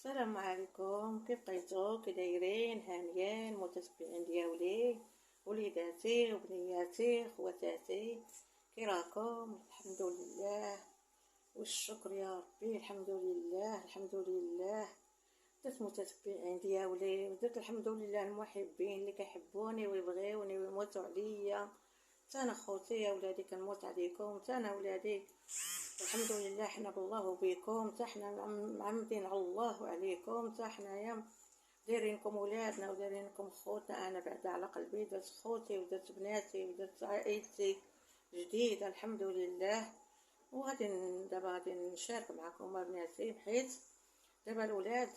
السلام عليكم، كيف بقيتو؟ كي دايرين؟ هانيين متتبعين ديالي، وليداتي وبنياتي خواتاتي، كي راكم؟ الحمد لله والشكر يا ربي. الحمد لله الحمد لله. درت متتبعين ديالي ودرت الحمد لله المحبين اللي كيحبوني ويبغيوني ويموتوا عليا. انا خوتي يا ولادي كنموت عليكم، انا ولادي الحمد لله حنا بالله وبيكم، تا حنا معمدين على الله وعليكم، تا حنايا دايرينكم ولادنا ودايرينكم خوتنا. انا بعدا على قلبي درت خوتي ودرت بناتي ودرت عائلتي جديده الحمد لله. وغادي دابا غادي نشارك معكم بناتي، حيت دابا الولاد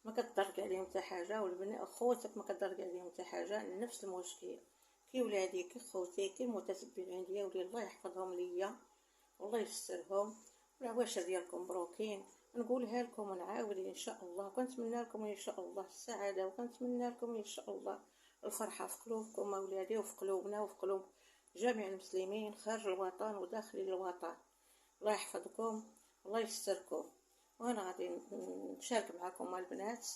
ما كتضرك عليهم حتى حاجه، والبنات خوتك ما كتضرك عليهم حتى حاجه، نفس المشكل. كي ولادي كي خوتي كي المتتبعين ديالي الله يحفظهم ليا والله يسترهم، والعواشر ديالكم مبروكين. نقولها لكم ونعاود ان شاء الله، كنتمنى لكم ان شاء الله السعاده، وكنتمنى لكم ان شاء الله الفرحه في قلوبكم اولادي، وفي قلوبنا وفي قلوب جميع المسلمين خارج الوطن وداخل الوطن. الله يحفظكم الله يستركم. وانا غادي نشارك معكم البنات.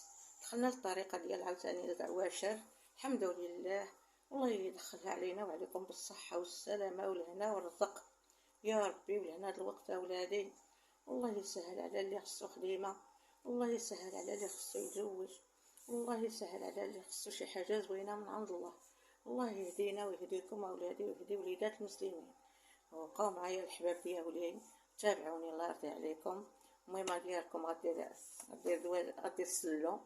دخلنا للطريقه ديال عاوتاني العواشر، الحمد لله. الله يدخلها علينا وعليكم بالصحه والسلامه والهنا والرزق يا ربي. ولهنا هذا الوقت اولادي والله يسهل على اللي خصو خديمه، والله يسهل على اللي خصو يتزوج، والله يسهل على اللي خصو شي حاجه زوينه من عند الله. الله يهدينا ويهديكم اولادي ويهدي وليدات المسلمين. وبقاو معايا الحباب ديالي، تابعوني الله يرضي عليكم. المهم ديالكم غدير سلو،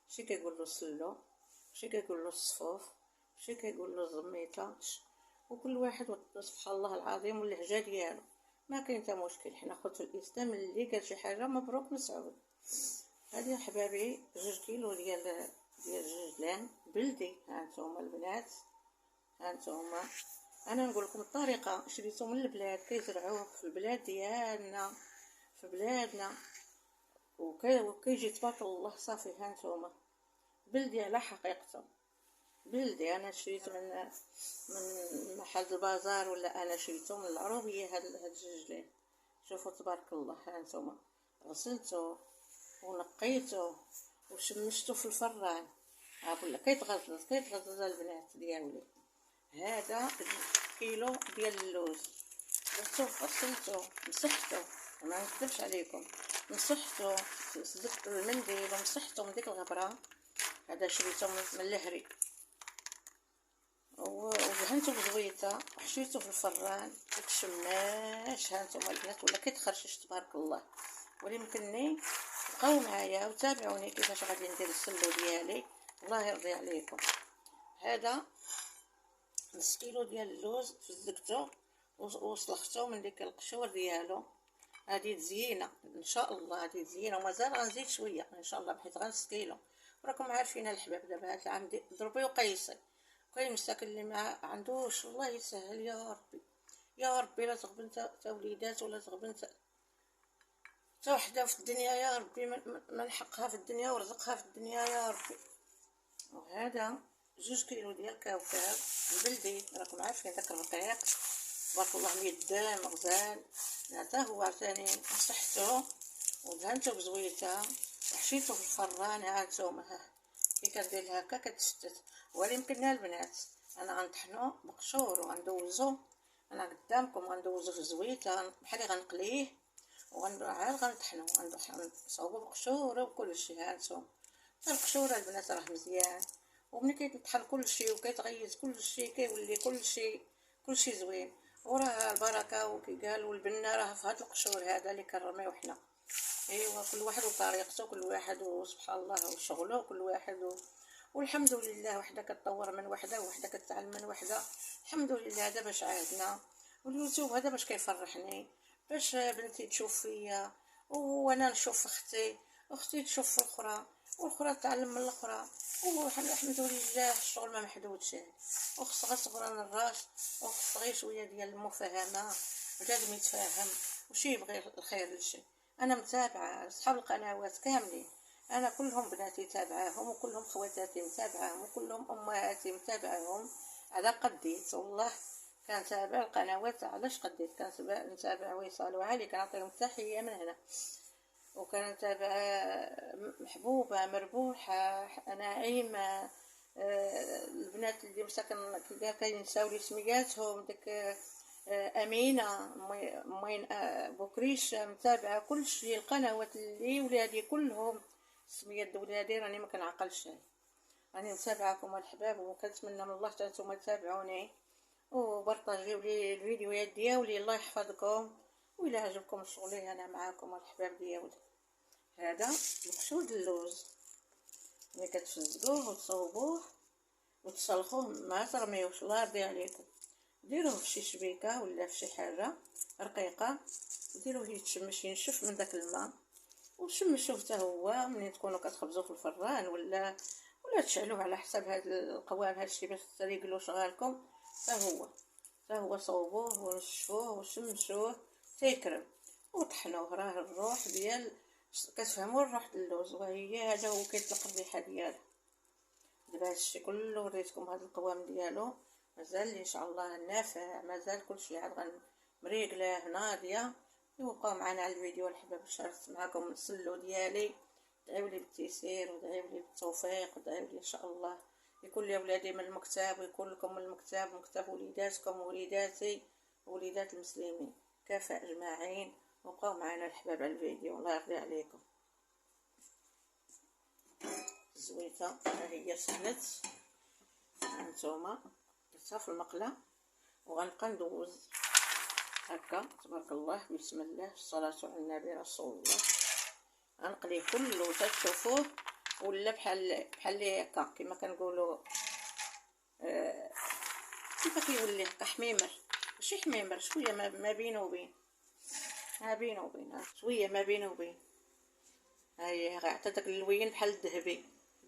شي كيقول له سلو، شي كيقول له الصفوف، شي كيقول له الزميته، وكل واحد سبحان الله العظيم واللهجه ديالو. ما كاين حتى مشكل، حنا خوت الاسلام اللي قال شي حاجه مبروك مسعود. هذه حبابي 2 كيلو ديال الجزلان بلدي، ها نتوما البنات، ها نتوما. انا نقول لكم الطريقه، شريتو من البلاد كيزرعوه في البلاد ديالنا في بلادنا، وكيجي تبارك الله صافي. ها نتوما بلدي على حقيقته، بلدي. انا شريت من محل البازار، ولا انا شريته من العروبيه. هاد الجلين شوفوا تبارك الله، ها نتوما غسلته ونقيته وشمشته في الفران. ولا كيتغزل البنات ديالي. هذا كيلو ديال اللوز، غسلته مسحته، ما نكذبش عليكم، مسحته صدقت المنديل ومسحته من ديك الغبره. هذا شريته من الهري، ودهنته بزويته وحشيته في الفران وتشماش. ها نتوما البنات ولا كيتخرشش تبارك الله. وليمكنني بقاو معايا وتابعوني كيفاش غادي ندير السلو ديالي، الله يرضي عليكم. هذا نص كيلو ديال اللوز فزقته وصلخته من ديك القشور ديالو. هذه زينه ان شاء الله، هذه زينه، ومازال غنزيد شويه ان شاء الله، بحيث غير نص كيلو. وراكم عارفين الحباب دابا هذا العام ضربي وقيسي. كاين مساكن اللي ما عندوش، الله يسهل يا ربي يا ربي. لا تغبن تا وليدات، ولا تغبن تا وحده في الدنيا يا ربي، من حقها في الدنيا ورزقها في الدنيا يا ربي. وهذا 2 كيلو ديال الكاوكاو البلدي، راكم عارفين داك الرقيق تبارك الله ميدان مغزال. حتى هو عاوتاني مسحته ودهنته بزويته وحشيته في الفران. ها نتوما كي كندير هكا كتشتت. وليمكن البنات انا غنطحنو بقشور وغندوزو، انا قدامكم غندوزو في زويته بحال غنقليه عاد غنطحنو غنصاوبو بقشور وكلشي. ها نتوما القشور البنات راه مزيان، وملي كيطحن كلشي وكيتغيز كلشي كيولي كلشي زوين. وراه البركه وكيقالوا البنه راه في هاد القشور هذا اللي كنرميو حنا. ايوا كل واحد وطريقته، كل واحد وسبحان الله وشغله، كل واحد والحمد لله. وحده كتطور من وحده، وحده كتعلم من وحده. الحمد لله. هذا باش عادنا، واليوتيوب هذا باش كيفرحني، باش بنتي تشوف فيا وانا نشوف اختي تشوف في الاخرى، والاخرى تعلم من الاخرى. والحمد لله الشغل ما محدودش، وخص غير صبران الراس، وخص غير شويه ديال المفاهمه، بنادم يتفاهم وشي يبغي الخير لشي. انا متابعه اصحاب القنوات كاملين، انا كلهم بناتي تابعاهم، وكلهم خواتاتي متابعاهم، وكلهم امهاتي متابعاهم على قديت. والله كنتابع القنوات علاش قديت، كنتابع وصال وعلي، كنعطيهم تحيه من هنا. وكنتابع محبوبه مربوحه نعيمه. البنات اللي مساكن كاع كينساو لي سمياتهم، داك امينه مين بوكريش، متابعه كلشي القنوات اللي ولادي كلهم سميات د ولادي راني ما كنعقلش، راني متابعاكم الحباب، وكنتمنى من الله حتى نتوما تتابعوني وبارطاجيو لي الفيديوهات ديالي. الله يحفظكم، وإلا عجبكم شغلي انا معاكم الحباب ديالي. هذا مقشود اللوز اللي كتفزقوه وتصوبوه وتصلخوه، ما ترميوش الله يرضي عليكم، ديروه في شي شبيكه ولا في شي حاجه رقيقه، ديروه يتشمش ينشف من داك الماء، وشمشوه حتى هو ملي تكونوا كتخبزوه في الفران ولا تشعلوه على حسب هاد القوام هادشي باش تريقلوا شغالكم. تا هو صوبوه ونشفوه وشمشوه تيكرم وطحنوه، راه الروح ديال كتفهموا الروح ديال اللوز، وهي هذا هو كيطلق الريحه ديالو. دابا هادشي كله وريتكم هذا القوام ديالو، مازال ان شاء الله نافع، مازال كلشي عاد مريقله ناضيه. وبقاو معنا على الفيديو الحباب، شاركت معكم السلو ديالي، دعيو لي بالتيسير ودعيو لي بالتوفيق ودعيو لي ان شاء الله يكون لي ولادي من المكتب ويكون لكم من المكتب، مكتب وليداتكم ووليداتي ووليدات المسلمين كافة اجمعين. وبقاو معنا الحباب على الفيديو، الله يرضي عليكم. الزويته ها هي سخنت، هانتوما درتها في المقله وغنبقى ندوز هكا. تبارك الله، بسم الله، الصلاه على النبي رسول الله. غنقليه كله تشوفوه ولا بحال هكا كما كنقولوا كيف كيولي هكا حميمر، ماشي حميمر، شويه ما بينه وبين، ما بينه وبين، شويه ما بينه وبين. هاي عطات داك اللوين بحال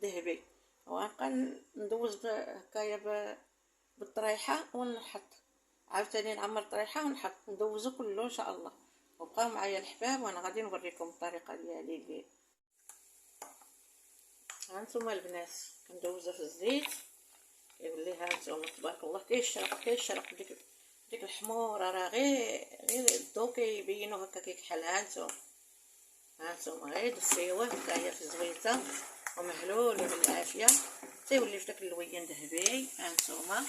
ذهبي وغنبقى ندوز هكايا بالطريحه ونحط عاوتاني نعمر الطريحه ونحط ندوزو كله ان شاء الله. وبقاو معايا الحباب وانا غادي نوريكم الطريقه ديالي اللي هانتوما البنات. كندوزها في الزيت كيولي هانتوما تبارك الله كيشرق ديك الحموره، راه غير الضو كيبينو هكا كيكحل. هانتوما غير دفيوه هكايا في الزويته ومهلول بالعافيه تيولي في داك اللوين ذهبي. هانتوما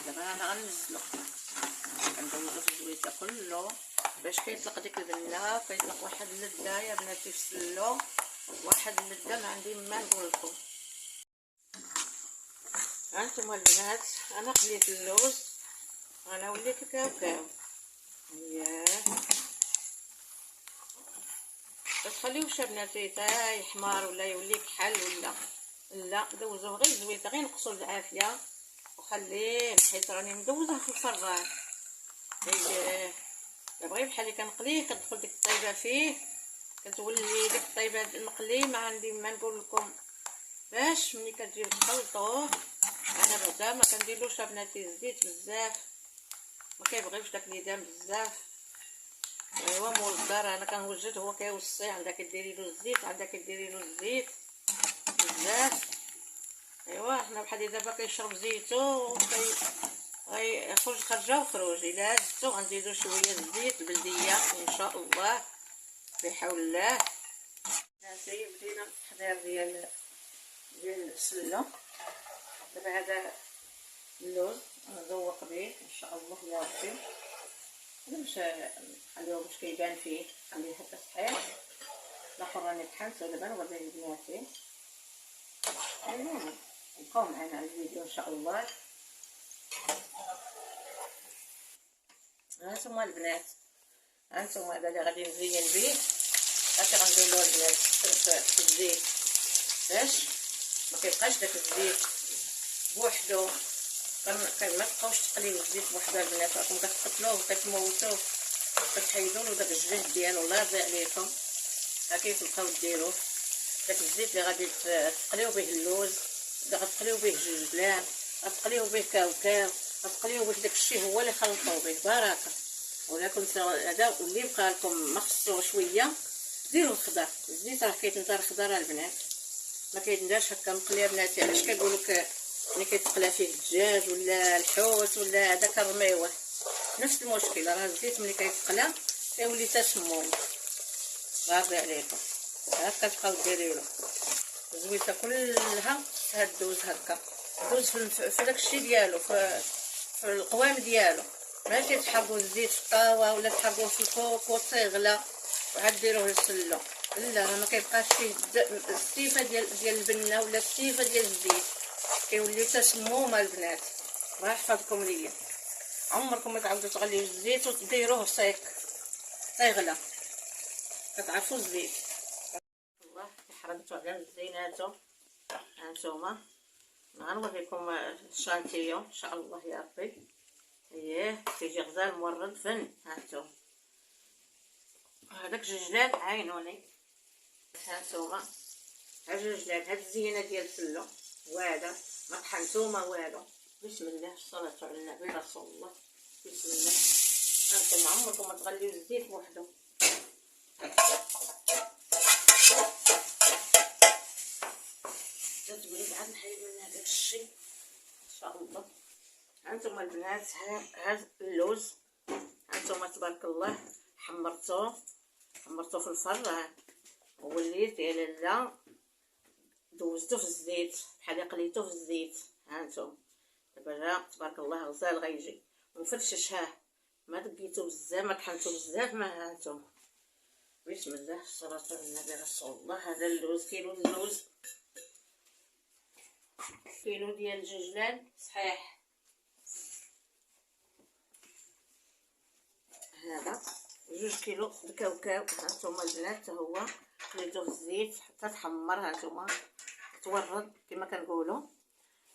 دابا انا غنزلو، كندوزو في الزويته كله باش كيطلق ديك البنه، كيطلق واحد اللذه يا بناتي في السلو، واحد اللذه ما عندي ما نقول لكم. هانتوما البنات انا خليت اللوز، انا وليت الكاوكاو، تخليوش يا بناتي تا يحمر ولا يولي كحل ولا لا، دوزوه غير زويته، غير نقصوا العافيه وخليه، حيت راني مدوزه في الفران. دابا غير بحال اللي كنقليه كتدخل ديك الطيبه فيه، كتولي ديك الطيبه المقلي ما عندي ما نقول لكم. باش ملي كتجيو تخلطوه، انا بعدا ما كنديرلوش بناتي الزيت بزاف، ما كيبغيوش داك اليدان بزاف. ايوا مول الدار انا كنوجد هو كيوصي، عندك ديري له الزيت، عندك ديري له الزيت بزاف. ايوا حنا بحال دابا كيشرب زيتو غيخرج خرجه وخروج. الا زدتو غنزيدو شويه الزيت بلديه ان شاء الله بحول الله. هانتي بدينا التحضير ديال السله. دابا هذا اللوز نذوق به ان شاء الله يا ربي، باش نخليوه باش كيبان فيه، نخليه حتى صحيح. الاخر راني طحنته دابا نوريه لبناتي. المهم بقاو معنا على الفيديو ان شاء الله. هانتوما البنات، هانتوما هذا اللي غادي نزين به، هاكا غنديرو البنات في الزيت باش ما كيبقاش داك الزيت بوحدو. ما تبقاوش تقليو الزيت بوحدو البنات، راكم كتقتلوه وكتموتوه، كتحيدوا له داك الجهد ديالو. الله يرضي عليكم، هاكا تبقاو ديروه. داك الزيت اللي غادي تقليو به اللوز، غتقليو به الجبلان، غتقليو به كاوكاو، غتقليو به داكشي هو اللي خلطوا به بركه. ولا كنت هذا واللي بقى لكم ما خصو شويه ديروا الخضر. الزيت راه كيتنزر خضر البنات، ما كيتندارش هكا مقليه بناتي. علاش كيقول لك ملي كيتقلى فيه الدجاج ولا الحوت ولا هذا كنرميوه، نفس المشكل. راه الزيت ملي كيتقلى كيولي تسموم. غاضي عليكم. هكا تبقاو ديريوله الزويته كلها هادوز هكا دوز في داكشي ديالو، في القوام ديالو، ماشي تحرقوا الزيت في الطاوه ولا تحرقوه في الكوك وتغلى وعاد ديروه للسلو. لا راه ما كيبقاش فيه السيفه ديال البنه ولا السيفه ديال الزيت، كيوليو تسمومه البنات. الله يحفظكم ليا، عمركم ما تعاودوا تغليو الزيت وتديروه صيك تيغلى، كتعرفوا الزيت. الله حرقتو على زيناتو. هانتوما غنوريكم الشانتيون ان شاء الله يا ربي. اييه تيجي غزال مورد فن. هانتوما هذاك جوج عينوني. هانتوما هاد جوج هاد الزينه ديال السلو، وهذا ما طحنتو ما والو. بسم الله الصلاه على النبي رسول الله. بسم الله. هانتوما عمركم ما تغليو الزيت بوحدو. تتبرد عاد نحيد من هذاك الشيء ان شاء الله. هانتوما البنات هاد اللوز، هانتوما تبارك الله حمرتوه في الفران ووليت يا لاله دوزتو في الزيت بحال قليتو في الزيت. هانتوما دابا تبارك الله غزال غيجي ومفرشش. ما دقيتو بزاف ما طحنتو بزاف. ما هانتوما بسم الله الصلاه على النبي رسول الله. هذا اللوز كيلو اللوز، كيلو ديال الججلان صحيح. هذا 2 كيلو الكاوكاو. هانتوما البنات حتى هو خليتو في الزيت حتى تحمر. هانتوما تورد كما كنقولوا.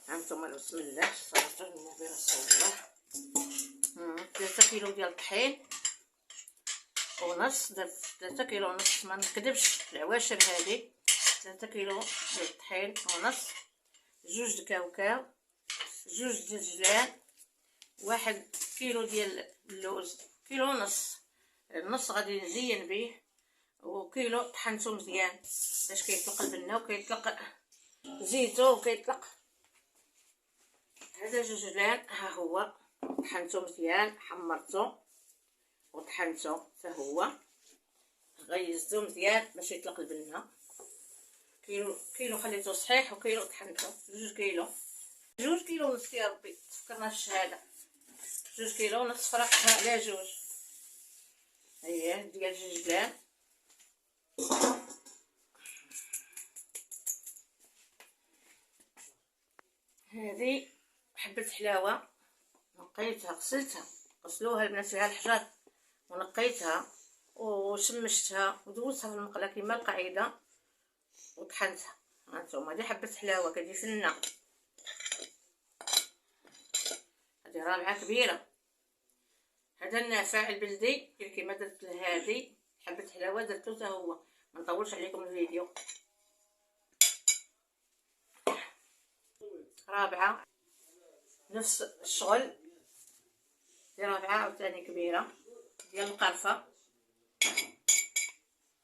هانتوما بسم الله الصلاه على النبي رسول الله. 3 كيلو ديال الطحين ونص، درت 3 كيلو ونص ما نكذبش العواشر هذه. 3 كيلو ديال الطحين ونص، 2 الكاوكاو، 2 ديال الجلان، 1 كيلو ديال اللوز، كيلو ونص. النص غادي نزين به، وكيلو طحنتو مزيان باش كيطلق البنه وكيطلق زيتو وكيطلق. هذا جوجلان ها هو طحنتو مزيان، حمرتو وطحنتو حتى هو، غيزتو مزيان باش يطلق البنه. كيلو خليته صحيح وكيلو طحنته. 2 كيلو ونص يا ربي تفكرنا الشهاده. 2 كيلو ونص فرقتها على 2. اييه ديال الجلان. هذه حبه حلاوه نقيتها، غسلوها البنات فيها الحجر ونقيتها وشمشتها ودوزتها في المقله كما القاعده وطحنتها. هانتوما هذه حبه حلاوه كتجي فنه، هذه رابعه كبيره. هذا النافع البلدي كيما درت لهذه حبه حلاوه درتو حتى هو. ما نطولش عليكم الفيديو. رابعه نفس الشغل، دي رابعه عاوتاني كبيره ديال القرفه.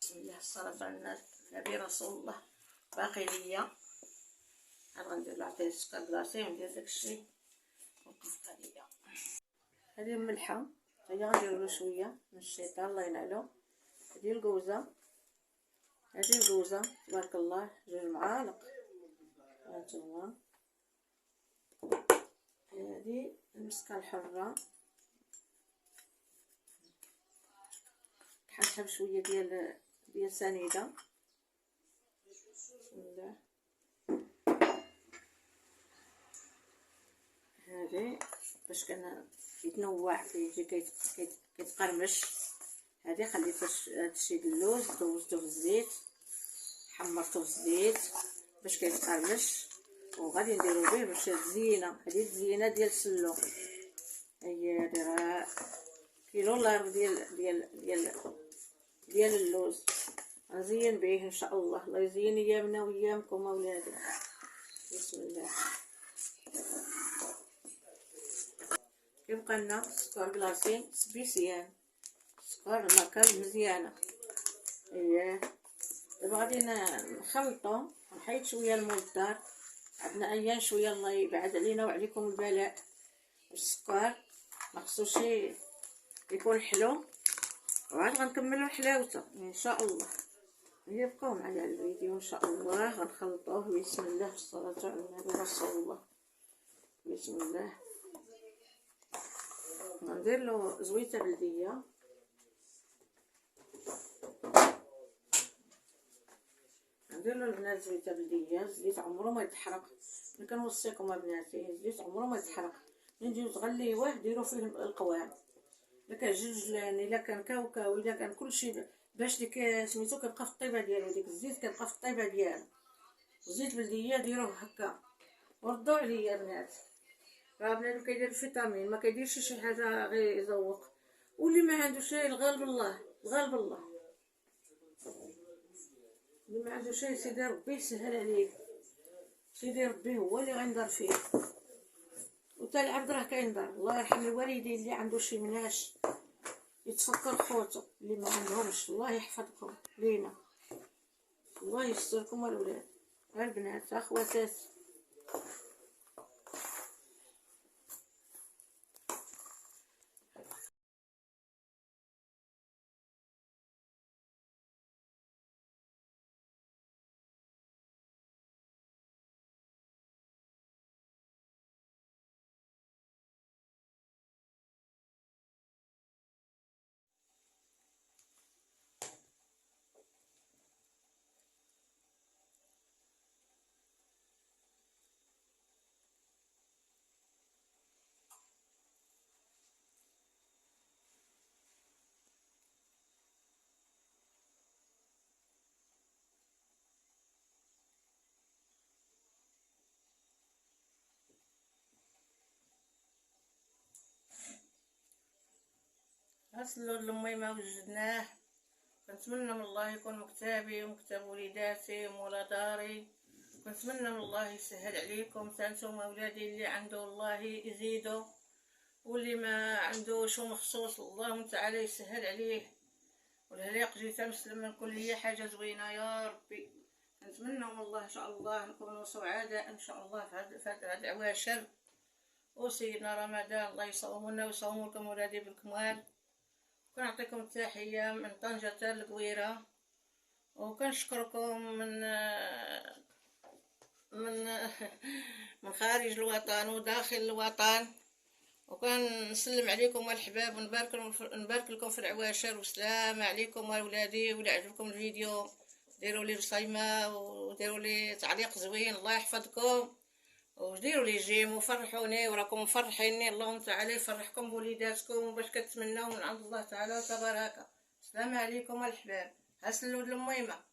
بسم الله الصلاه على النبي رسول الله. باقي ليا عاد غندير له عطيه السكر بلاصي وندير داكشي وقف عليا. هذه ملحه هي غندير له شويه من الشيطان الله ينعلو. هذه الكوزه تبارك الله 2 معالق. هانتوما هذه المسكه الحره طحنتها بشويه ديال سنيده. بسم الله. هذه باش كان يتنوع كيجي كيتقرمش. هذه خليت هادشي اللوز دوزتو في الزيت، حمرتو في الزيت باش كيتقرمش، وغادي نديرو به باش الزينه. هذه الزينه ديال السلو. هي هذه راه كيلو لار ديال اللوز نزين به ان شاء الله. الله يزين ايامنا وايامكم اولادي. بسم الله. كيبقى لنا سكر كلاصي سبيسيال، سكر الماركه مزيانه. اييه دابا غادي نخلطو ونحيد شويه المول الدار. عندنا ايام شويه الله يبعد علينا وعليكم البلاء. السكر ما خصوش يكون حلو وعاد غنكملو حلاوته ان شاء الله. يبقاو معايا على الفيديو ان شاء الله. غنخلطوه بسم الله والصلاه على النبي رسول الله. بسم الله. غندير له زويته بلديه، ندير له البنات زويته بلديه. الزيت عمره ما يتحرق، ملي كنوصيكم البنات الزيت عمره ما يتحرق. ملي تجيو تغليوه ديروا فيه القوام، الا كان جلجلان الا كان كاوكاو الا كان كلشي، باش ديك سميتو كيبقى في الطيبه ديالو، ديك الزيت كيبقى في الطيبه ديالو. الزيت بلديه ديروه هكا وردوا عليا البنات. راه بنادم كيدير الفيتامين، ما كيديرش شي حاجه غير يذوق. واللي ما عندوش شي الغالب الله، الغالب الله. اللي ما عنده شي سيدي ربي يسهل عليه، سيدي ربي هو اللي غينظر فيه. وتا العبد راه كينظر. الله يرحم الوالدين اللي عنده شي مناش يتفكر خوتو، اللي ما عندهمش الله يحفظكم لينا، الله يستركم الولاد. ها البنات اخواتات، غسلوا الميمه وجدناه. كنتمنى من الله يكون مكتابي ومكتاب وليداتي ومولا داري. كنتمنى من الله يسهل عليكم تانتوما ولادي، اللي عنده الله يزيدو، واللي ما عندوش مخصوص اللهم تعالى يسهل عليه. والهليق جيت مسلم من كل حاجه زوينه يا ربي. نتمنى من الله ان شاء الله نكونوا سعداء ان شاء الله في هاد العواشر. وسيدنا رمضان الله يصومنا ويصوم لكم ولادي بالكمال. كنعطيكم التحيه من طنجة القويره، وكنشكركم من من خارج الوطن وداخل الوطن. وكنسلم عليكم الحباب ونبارك لكم في العواشر. والسلام عليكم ولادي. ولا عجبكم الفيديو ديروا لي رسيمه وديروا لي تعليق زوين، الله يحفظكم. وديروا لي جيم وفرحوني، وراكم مفرحيني. اللهم تعالى يفرحكم بوليداتكم باش كتمناو من عند الله تعالى وتبارك. السلام عليكم الحباب. هاسلو الميمه.